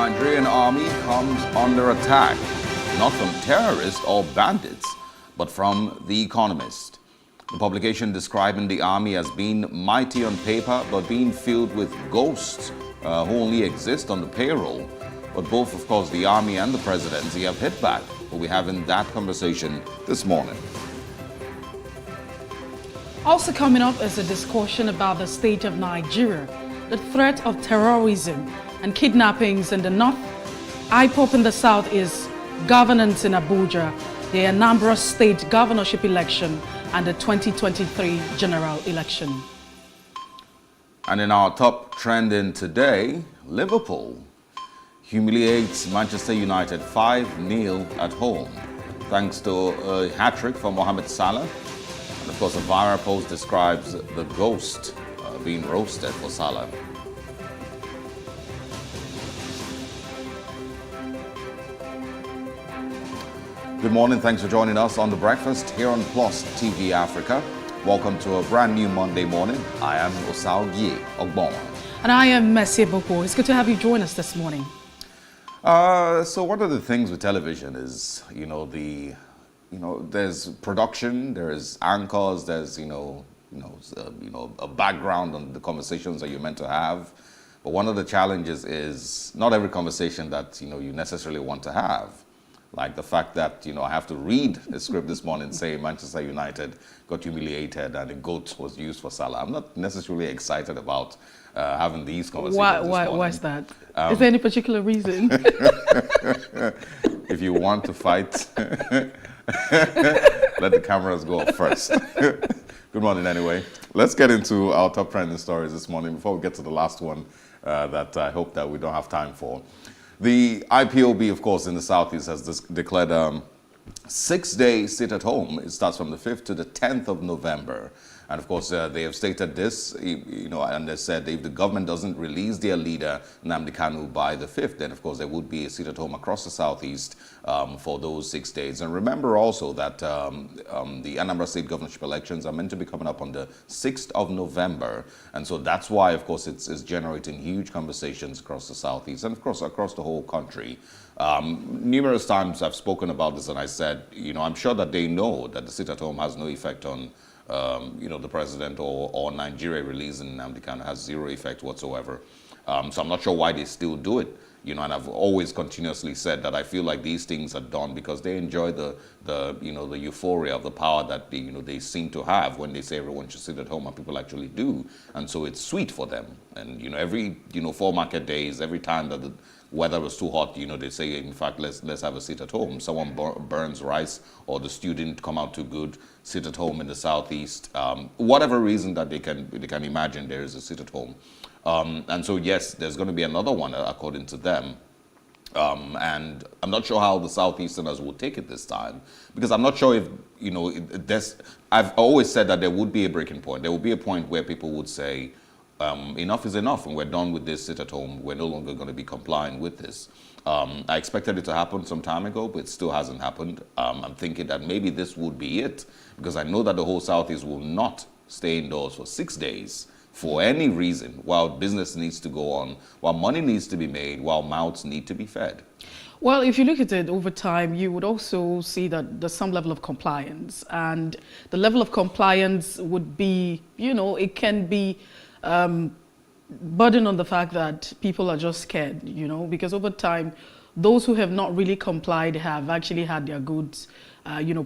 Nigerian army comes under attack, not from terrorists or bandits, but from The Economist. The publication describing the army as being mighty on paper, but being filled with ghosts who only exist on the payroll. But both, of course, the army and the presidency have hit back. We'll be having that conversation this morning. Also coming up is a discussion about the state of Nigeria, the threat of terrorism and kidnappings in the north, IPOP in the south is governance in Abuja, the Anambra State governorship election, and the 2023 general election. And in our top trending today, Liverpool humiliates Manchester United 5-0 at home, thanks to a hat-trick from Mohamed Salah. And of course, a viral post describes the ghost being roasted for Salah. Good morning, thanks for joining us on The Breakfast here on Plus TV Africa. Welcome to a brand new Monday morning. I am Osaogie Ogbonwa. And I am Messi Boko. It's good to have you join us this morning. So one of the things with television is, there's production, there's anchors, there's, a background on the conversations that you're meant to have. But one of the challenges is not every conversation that, you necessarily want to have. Like the fact that, I have to read a script this morning saying Manchester United got humiliated and a goat was used for Salah. I'm not necessarily excited about having these conversations this morning. Why is that? Is there any particular reason? If you want to fight, let the cameras go off first. Good morning anyway. Let's get into our top trending stories this morning before we get to the last one that I hope that we don't have time for. The IPOB, of course, in the Southeast has declared a 6-day sit-at-home. It starts from the 5th to the 10th of November. And, of course, they have stated this, and they said if the government doesn't release their leader, Nnamdi Kanu, by the 5th, then, of course, there would be a sit-at-home across the Southeast for those 6 days. And remember also that the Anambra State governorship elections are meant to be coming up on the 6th of November. And so that's why, of course, it's generating huge conversations across the Southeast and, of course, across the whole country. Numerous times I've spoken about this and I said, I'm sure that they know that the sit-at-home has no effect on the president or Nigeria releasing Nnamdi Kanu has zero effect whatsoever. So I'm not sure why they still do it. And I've always continuously said that I feel like these things are done because they enjoy the euphoria of the power that they seem to have when they say everyone should sit at home, and people actually do. And so it's sweet for them. And every 4 market days, every time that the weather was too hot, they say, in fact, let's have a sit at home. Someone burns rice or the student come out too good, sit at home in the Southeast. Whatever reason that they can imagine, there is a sit at home. And so, yes, there's going to be another one, according to them. And I'm not sure how the Southeasterners will take it this time, because I'm not sure if, I've always said that there would be a breaking point. There will be a point where people would say, enough is enough, and we're done with this sit at home. We're no longer going to be complying with this. I expected it to happen some time ago, but it still hasn't happened. I'm thinking that maybe this would be it, because I know that the whole Southeast will not stay indoors for 6 days for any reason, while business needs to go on, while money needs to be made, while mouths need to be fed. Well, if you look at it over time, you would also see that there's some level of compliance. And the level of compliance would be, it can be burden on the fact that people are just scared, because over time, those who have not really complied have actually had their goods,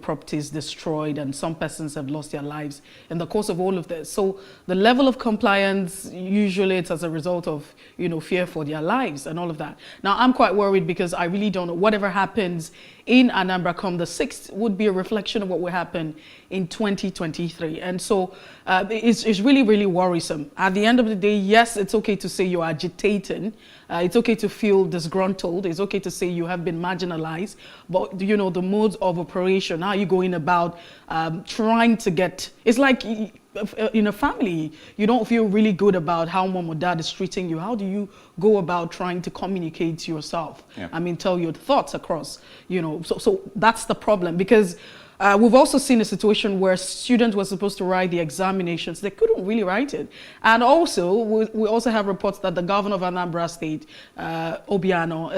properties destroyed, and some persons have lost their lives in the course of all of this. So the level of compliance, usually it's as a result of, fear for their lives and all of that. Now, I'm quite worried because I really don't know whatever happens in Anambra come the 6th would be a reflection of what will happen in 2023. And so it's really, really worrisome. At the end of the day, yes, it's okay to say you're agitating. It's okay to feel disgruntled. It's okay to say you have been marginalized. But, the modes of operation, how are you going about trying to get... It's like in a family, you don't feel really good about how mom or dad is treating you. How do you go about trying to communicate yourself? Yeah. Tell your thoughts across, So that's the problem, because We've also seen a situation where students were supposed to write the examinations. They couldn't really write it. And also, we also have reports that the governor of Anambra State, Obiano,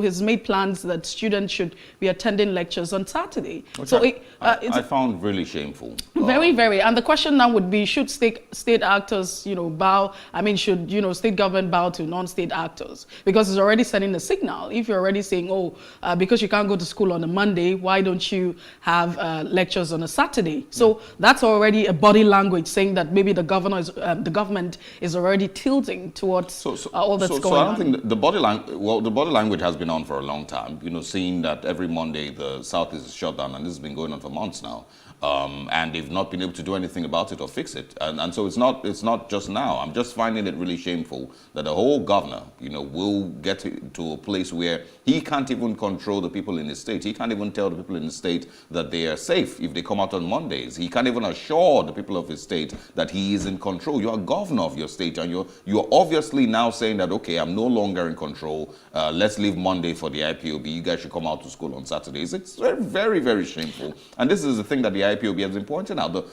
has made plans that students should be attending lectures on Saturday. Which So I found really shameful. Very, very. And the question now would be, should state actors, bow? I mean, should, state government bow to non-state actors? Because it's already sending a signal. If you're already saying, because you can't go to school on a Monday, why don't you have lectures on a Saturday? So that's already a body language saying that maybe the government is already tilting towards all that's going on. So I don't think the body language has been on for a long time. Seeing that every Monday the South is shut down, and this has been going on for months now. And they've not been able to do anything about it or fix it. And so it's not just now. I'm just finding it really shameful that the whole governor, will get to a place where he can't even control the people in his state. He can't even tell the people in his state that they are safe if they come out on Mondays. He can't even assure the people of his state that he is in control. You're a governor of your state, and you're obviously now saying that, okay, I'm no longer in control. Let's leave Monday for the IPOB. You guys should come out to school on Saturdays. It's very, very, very shameful. And this is the thing that the IPOB has been pointing out, the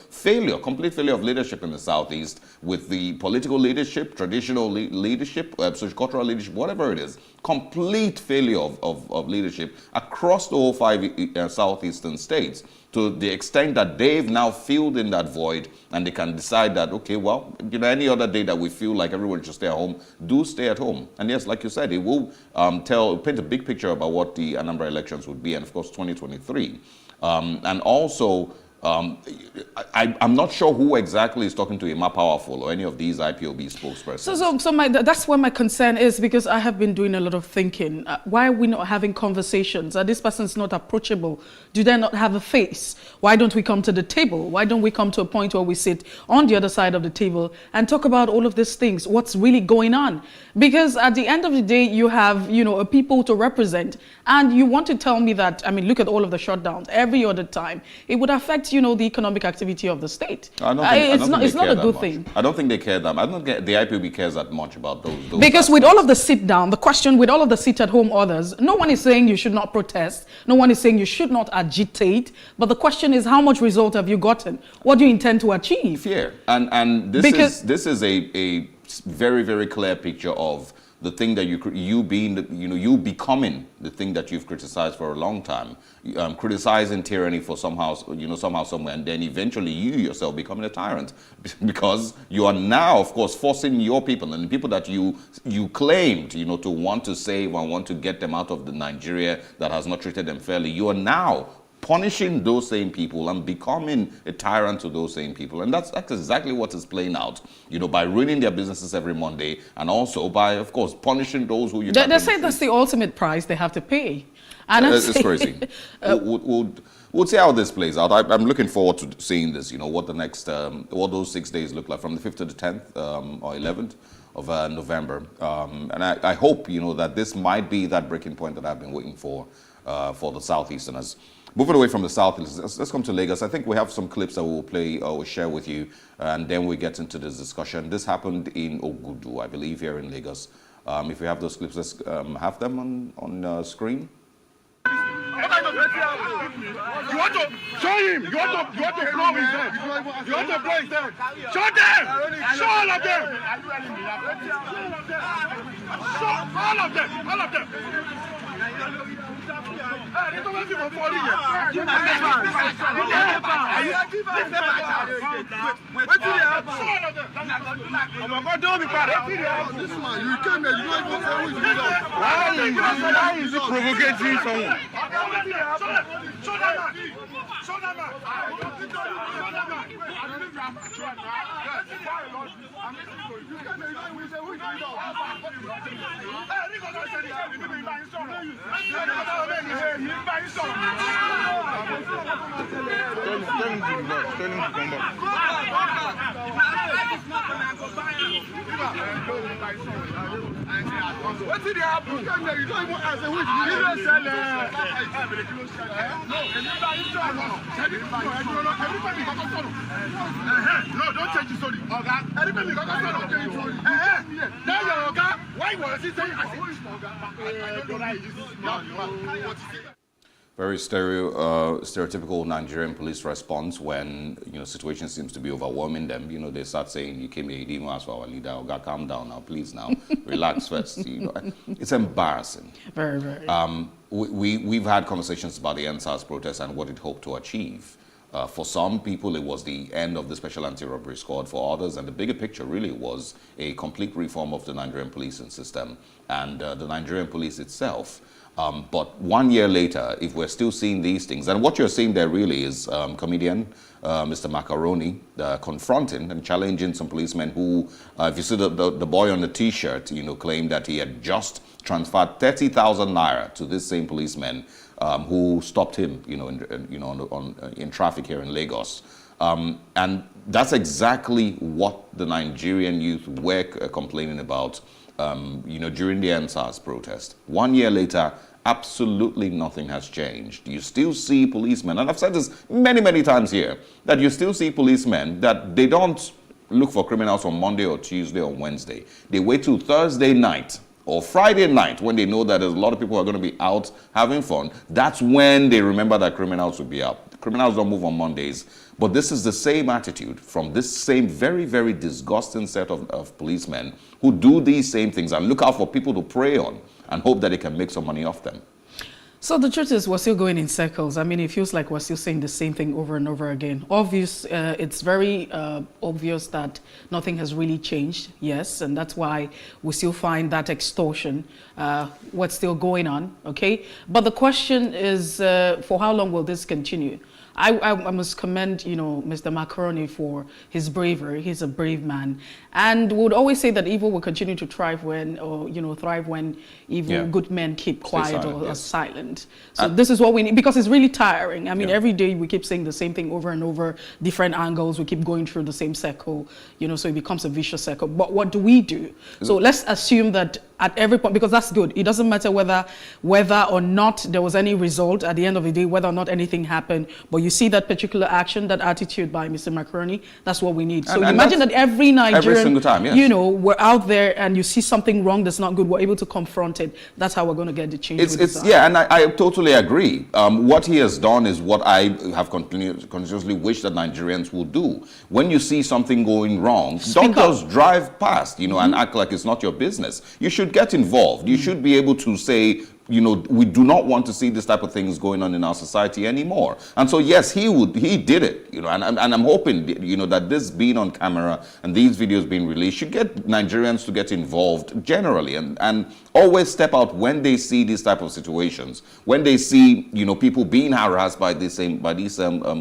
complete failure of leadership in the Southeast, with the political leadership, traditional leadership, socio-cultural leadership, whatever it is, complete failure of leadership across the whole 5 southeastern states, to the extent that they've now filled in that void, and they can decide that, okay, well, any other day that we feel like everyone should stay at home, do stay at home. And yes, like you said, it will paint a big picture about what the Anambra elections would be, and of course 2023. And also, I'm not sure who exactly is talking to Emma Powerful or any of these IPOB spokespersons. So that's where my concern is, because I have been doing a lot of thinking. Why are we not having conversations? Are this person's not approachable? Do they not have a face? Why don't we come to the table? Why don't we come to a point where we sit on the other side of the table and talk about all of these things? What's really going on? Because at the end of the day, you have, a people to represent, and you want to tell me that, look at all of the shutdowns every other time. It would affect, the economic activity of the state. It's not a good thing. I don't think they care that much. I don't think the IPOB cares that much about those because aspects. With all of the sit down, the question with all of the sit at home orders, no one is saying you should not protest. No one is saying you should not agitate. But the question is, how much result have you gotten? What do you intend to achieve? Fear. And this is a very, very clear picture of the thing that you becoming the thing that you've criticized for a long time, criticizing tyranny for somehow, somewhere, and then eventually you yourself becoming a tyrant, because you are now, of course, forcing your people and the people that you claimed, to want to save and want to get them out of the Nigeria that has not treated them fairly. You are now punishing those same people and becoming a tyrant to those same people. And that's exactly what is playing out, by ruining their businesses every Monday, and also by, of course, punishing those who you... They say that's the ultimate price they have to pay. And it's crazy. We'll see how this plays out. I'm looking forward to seeing this, what the next, what those 6 days look like, from the 5th to the 10th or 11th of November. And I hope, that this might be that breaking point that I've been waiting for the Southeasterners. Moving away from the South, let's come to Lagos. I think we have some clips that we'll play or share with you, and then we get into this discussion. This happened in Ogudu, I believe, here in Lagos. If we have those clips, let's have them on screen. You want to show him. You want to blow his head. You want to blow his head. Show them. Show all of them. Show all of them. All of them. Why is he provocating someone? What did happen? You don't even answer who is no, don't change the story. Why was he saying Very stereotypical Nigerian police response when, situation seems to be overwhelming them. They start saying, "You came here, you didn't ask for our leader. Oh, God, calm down now, please now. Relax first." It's embarrassing. Very, very. We've had conversations about the NSAS protest and what it hoped to achieve. For some people, it was the end of the Special Anti-Robbery Squad. For others, and the bigger picture really was a complete reform of the Nigerian policing system and the Nigerian police itself. But 1 year later, if we're still seeing these things, and what you're seeing there really is comedian Mr. Macaroni confronting and challenging some policemen who, if you see the boy on the T-shirt, claimed that he had just transferred 30,000 naira to this same policeman who stopped him, in traffic here in Lagos. And that's exactly what the Nigerian youth were complaining about, during the NSAS protest. 1 year later, absolutely nothing has changed. You still see policemen, and I've said this many, many times here, that you still see policemen that they don't look for criminals on Monday or Tuesday or Wednesday. They wait till Thursday night or Friday night when they know that there's a lot of people who are going to be out having fun. That's when they remember that criminals will be out. Criminals don't move on Mondays. But this is the same attitude from this same very, very disgusting set of policemen who do these same things and look out for people to prey on and hope that they can make some money off them. So the truth is, we're still going in circles. I mean, it feels like we're still saying the same thing over and over again. It's very obvious that nothing has really changed, yes, and that's why we still find that extortion, what's still going on, okay? But the question is, for how long will this continue? I must commend, Mr. Macaroni for his bravery. He's a brave man. And would always say that evil will continue to thrive when evil, good men keep quiet or silent. So this is what we need, because it's really tiring. I mean, every day we keep saying the same thing over and over, different angles. We keep going through the same circle, so it becomes a vicious circle. But what do we do? So let's assume that at every point, because that's good. It doesn't matter whether or not there was any result at the end of the day, whether or not anything happened. But you see that particular action, that attitude by Mr. Macaroni, that's what we need. So imagine that every Nigerian, single time, yes. We're out there and you see something wrong that's not good, we're able to confront it. That's how we're going to get the change. And I totally agree. What he has done is what I have continuously wished that Nigerians would do. When you see something going wrong, don't just drive past, and act like it's not your business. You should get involved. You should be able to say, we do not want to see this type of things going on in our society anymore. And so, yes, he did it, and I'm hoping, that this being on camera and these videos being released should get Nigerians to get involved generally and always step out when they see these type of situations, when they see, people being harassed by these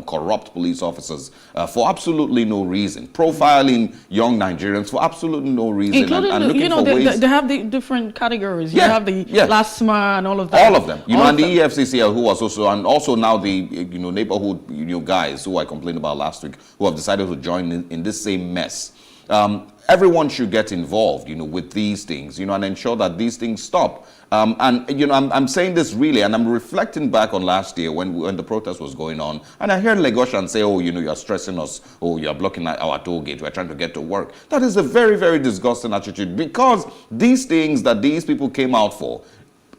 corrupt police officers for absolutely no reason, profiling young Nigerians for absolutely no reason. Including, and looking for ways. They have the different categories. You have the LASMA and all of that. All of them. And the EFCC who was also now the, neighborhood, guys who I complained about last week, who have decided to join in this same mess. Everyone should get involved, with these things, and ensure that these things stop. I'm saying this really, and I'm reflecting back on last year when the protest was going on, and I heard Lagosians say, "Oh, you're stressing us. Oh, you're blocking our toll gate. We're trying to get to work." That is a very, very disgusting attitude, because these things that these people came out for,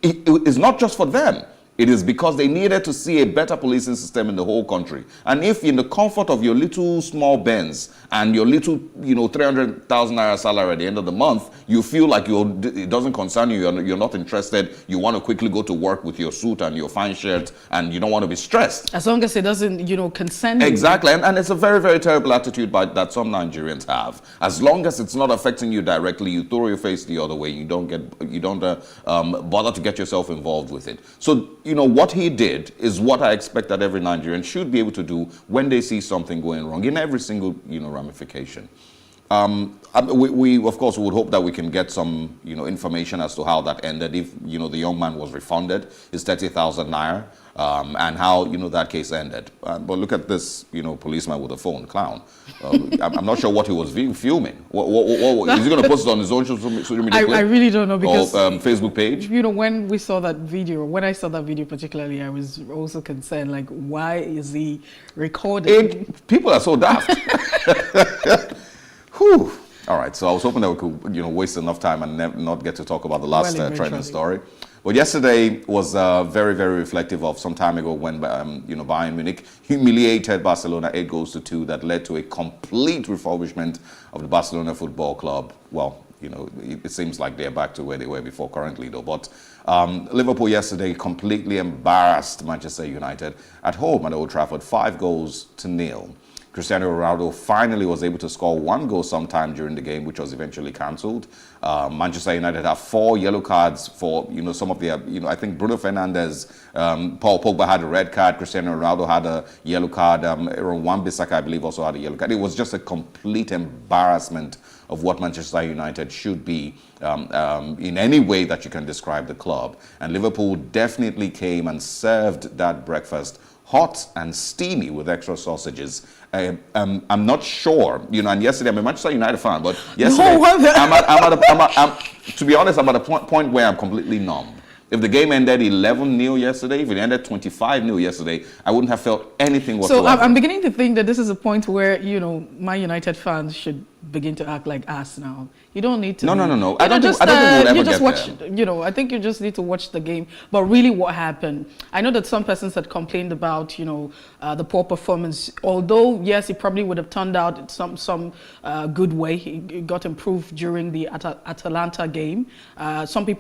it is not just for them. It is because they needed to see a better policing system in the whole country. And if in the comfort of your little small Benz and your little, 300,000 naira salary at the end of the month, you feel like it doesn't concern you, you're not interested, you want to quickly go to work with your suit and your fine shirt, and you don't want to be stressed. As long as it doesn't, concern you. Exactly, and it's a very, very terrible attitude that some Nigerians have. As long as it's not affecting you directly, you throw your face the other way. You don't bother to get yourself involved with it. So, what he did is what I expect that every Nigerian should be able to do when they see something going wrong in every single, ramification. We of course would hope that we can get some, information as to how that ended. If, the young man was refunded his 30,000 naira, and how, that case ended. But look at this, policeman with a phone, clown. I'm not sure what he was filming. What is he going to post it on his own social media? I really don't know, because Facebook page. When we saw that video, when I saw that video particularly, I was also concerned. Like, why is he recording? People are so daft. Whew. All right, so I was hoping that we could, waste enough time and not get to talk about the last trending story. But yesterday was very, very reflective of some time ago when Bayern Munich humiliated Barcelona 8-2. That led to a complete refurbishment of the Barcelona Football Club. Well, it seems like they're back to where they were before currently, though. But Liverpool yesterday completely embarrassed Manchester United at home at Old Trafford, 5-0. Cristiano Ronaldo finally was able to score 1 goal sometime during the game, which was eventually cancelled. Manchester United have 4 yellow cards for some of their I think Bruno Fernandes, Paul Pogba had a red card, Cristiano Ronaldo had a yellow card, Aaron Wan-Bissaka I believe also had a yellow card. It was just a complete embarrassment of what Manchester United should be in any way that you can describe the club. And Liverpool definitely came and served that breakfast hot and steamy with extra sausages. I'm not sure, and yesterday I'm a Manchester United fan, but yesterday to be honest, I'm at a point where I'm completely numb. If the game ended 11-0 yesterday, if it ended 25-0 yesterday, I wouldn't have felt anything whatsoever. So I'm beginning to think that this is a point where, Man United fans should begin to act like us now. You don't need to. No. I don't think we'll ever get there. I think you just need to watch the game. But really what happened, I know that some persons had complained about, the poor performance. Although, yes, it probably would have turned out some good way. It got improved during the Atalanta game. Some people